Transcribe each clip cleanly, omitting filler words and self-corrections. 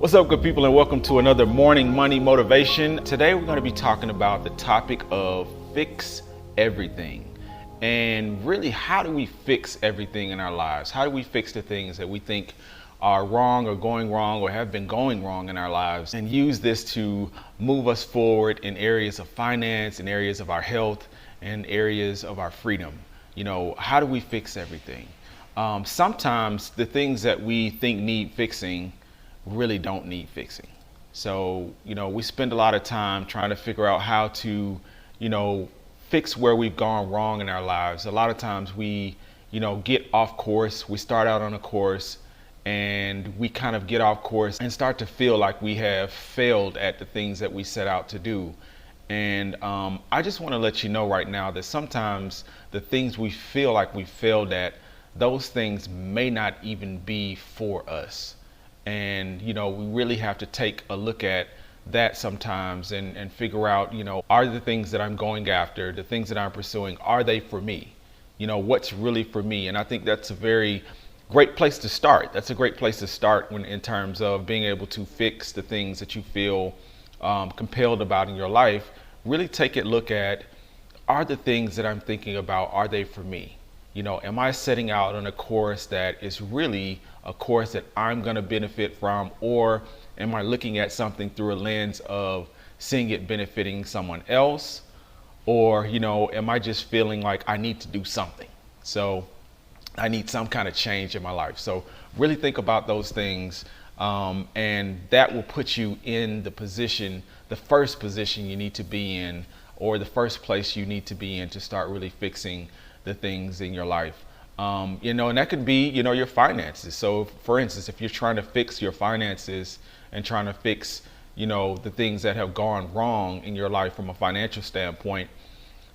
What's up, good people, and welcome to another Morning Money Motivation. Today we're going to be talking about the topic of fix everything. And really, how do we fix everything in our lives? How do we fix the things that we think are wrong or going wrong or have been going wrong in our lives, and use this to move us forward in areas of finance, in areas of our health, and areas of our freedom? How do we fix everything? Sometimes the things that we think need fixing really don't need fixing. So, we spend a lot of time trying to figure out how to, fix where we've gone wrong in our lives. A lot of times we, get off course. We start out on a course and we kind of get off course and start to feel like we have failed at the things that we set out to do. And I just want to let you know right now that sometimes the things we feel like we failed at, those things may not even be for us. And, we really have to take a look at that sometimes and figure out, are the things that I'm going after, the things that I'm pursuing, are they for me? What's really for me? And I think that's a very great place to start. That's a great place to start in terms of being able to fix the things that you feel compelled about in your life. Really take a look at, are the things that I'm thinking about, are they for me? Am I setting out on a course that is really a course that I'm going to benefit from, or am I looking at something through a lens of seeing it benefiting someone else? Or, am I just feeling like I need to do something? So I need some kind of change in my life. So really think about those things. And that will put you in the first position you need to be in, or the first place you need to be in to start really fixing the things in your life. And that could be, your finances. So for instance, if you're trying to fix your finances and trying to fix, the things that have gone wrong in your life from a financial standpoint,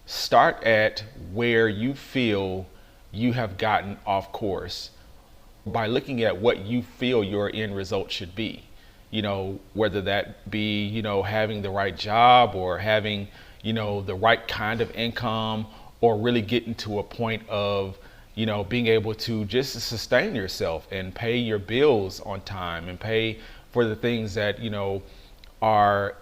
start at where you feel you have gotten off course by looking at what you feel your end result should be. Whether that be, having the right job, or having, the right kind of income, or really getting to a point of, being able to just sustain yourself and pay your bills on time and pay for the things that, are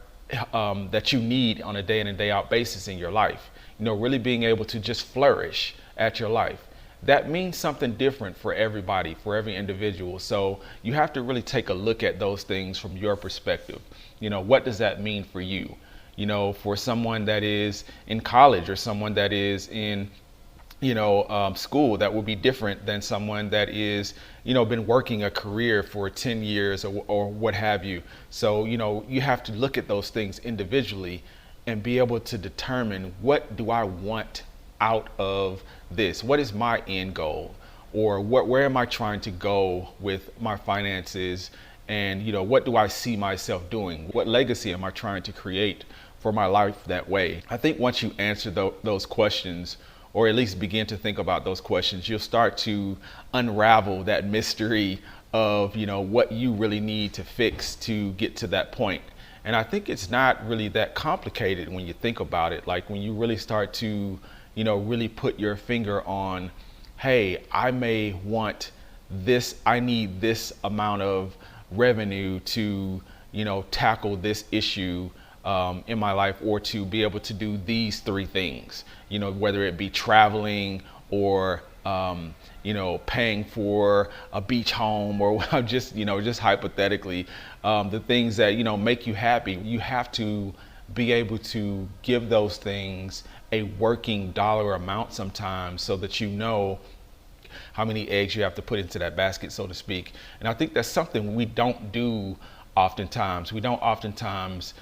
that you need on a day in and day out basis in your life. Really being able to just flourish at your life. That means something different for everybody, for every individual. So you have to really take a look at those things from your perspective. What does that mean for you? For someone that is in college, or someone that is in, school, that will be different than someone that is, been working a career for 10 years or what have you. So, you have to look at those things individually and be able to determine, what do I want out of this? What is my end goal? Or where am I trying to go with my finances? And, what do I see myself doing? What legacy am I trying to create for my life that way? I think once you answer those questions, or at least begin to think about those questions, you'll start to unravel that mystery of, what you really need to fix to get to that point. And I think it's not really that complicated when you think about it. Like when you really start to, really put your finger on, hey, I may want this, I need this amount of revenue to, tackle this issue in my life, or to be able to do these three things, whether it be traveling, or, paying for a beach home, or just hypothetically, the things that, make you happy. You have to be able to give those things a working dollar amount sometimes, so that how many eggs you have to put into that basket, so to speak. And I think that's something we don't do oftentimes. We don't oftentimes,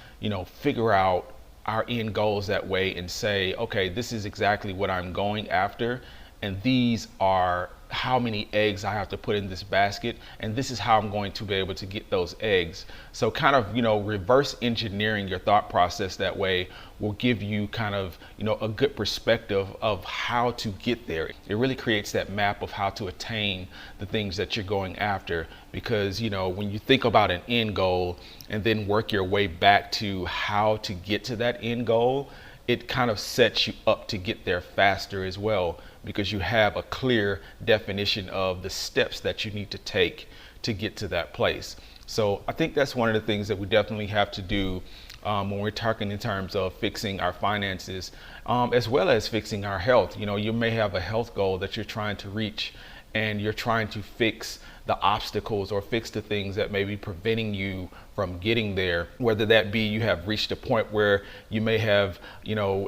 figure out our end goals that way and say, okay, this is exactly what I'm going after, and these are how many eggs I have to put in this basket, and this is how I'm going to be able to get those eggs. So kind of, reverse engineering your thought process that way will give you kind of, a good perspective of how to get there. It really creates that map of how to attain the things that you're going after, because, when you think about an end goal and then work your way back to how to get to that end goal, it kind of sets you up to get there faster as well, because you have a clear definition of the steps that you need to take to get to that place. So I think that's one of the things that we definitely have to do when we're talking in terms of fixing our finances, as well as fixing our health. You know, you may have a health goal that you're trying to reach, and you're trying to fix the obstacles or fix the things that may be preventing you from getting there. Whether that be you have reached a point where you may have,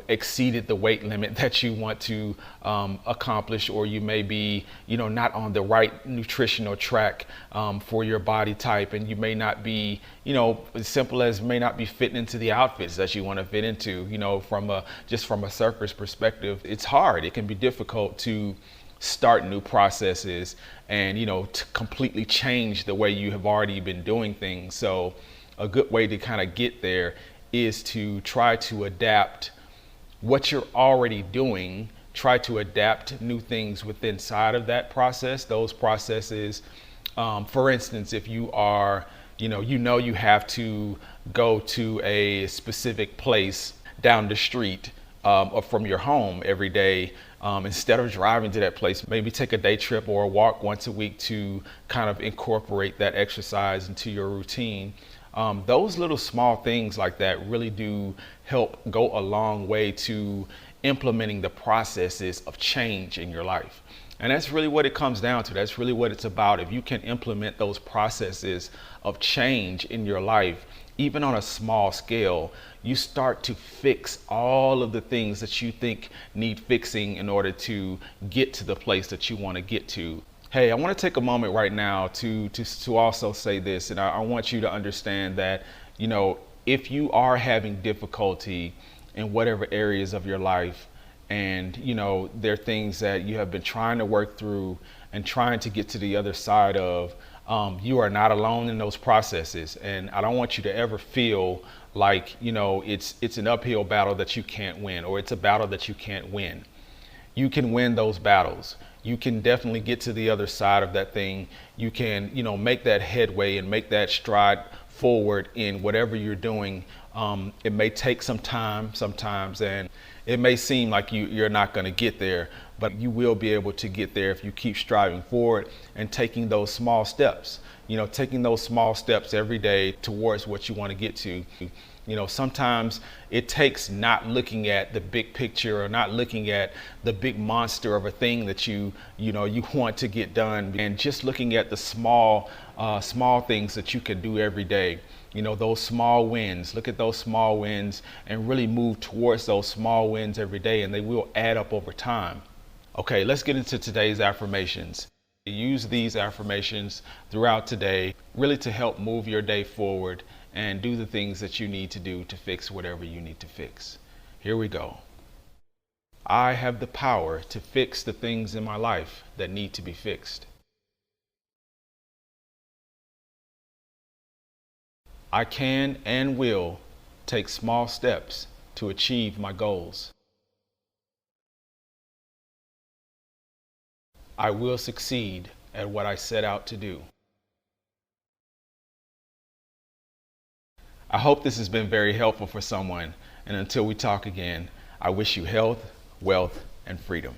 exceeded the weight limit that you want to accomplish, or you may be, not on the right nutritional track for your body type, and you may not be, as simple as may not be fitting into the outfits that you want to fit into. From a surface perspective, it's hard. It can be difficult to start new processes and to completely change the way you have already been doing things. So a good way to kind of get there is to try to adapt what you're already doing, try to adapt new things within inside of that process, those processes. For instance, if you are you have to go to a specific place down the street or from your home every day, instead of driving to that place, maybe take a day trip or a walk once a week to kind of incorporate that exercise into your routine. Those little small things like that really do help go a long way to implementing the processes of change in your life. And that's really what it comes down to. That's really what it's about. If you can implement those processes of change in your life, even on a small scale, you start to fix all of the things that you think need fixing in order to get to the place that you want to get to. Hey, I want to take a moment right now to also say this, and I want you to understand that, if you are having difficulty in whatever areas of your life, and there are things that you have been trying to work through and trying to get to the other side of, you are not alone in those processes. And I don't want you to ever feel like it's an uphill battle that you can't win, or it's a battle that you can't win. You can win those battles. You can definitely get to the other side of that thing. You can make that headway and make that stride forward in whatever you're doing. It may take some time sometimes, and it may seem like you're not going to get there, but you will be able to get there if you keep striving forward and taking those small steps. Taking those small steps every day towards what you want to get to. Sometimes it takes not looking at the big picture or not looking at the big monster of a thing that you want to get done, and just looking at the small things that you can do every day. Those small wins. Look at those small wins and really move towards those small wins every day, and they will add up over time. Okay, let's get into today's affirmations. Use these affirmations throughout today, really to help move your day forward and do the things that you need to do to fix whatever you need to fix. Here we go. I have the power to fix the things in my life that need to be fixed. I can and will take small steps to achieve my goals. I will succeed at what I set out to do. I hope this has been very helpful for someone, and until we talk again, I wish you health, wealth, and freedom.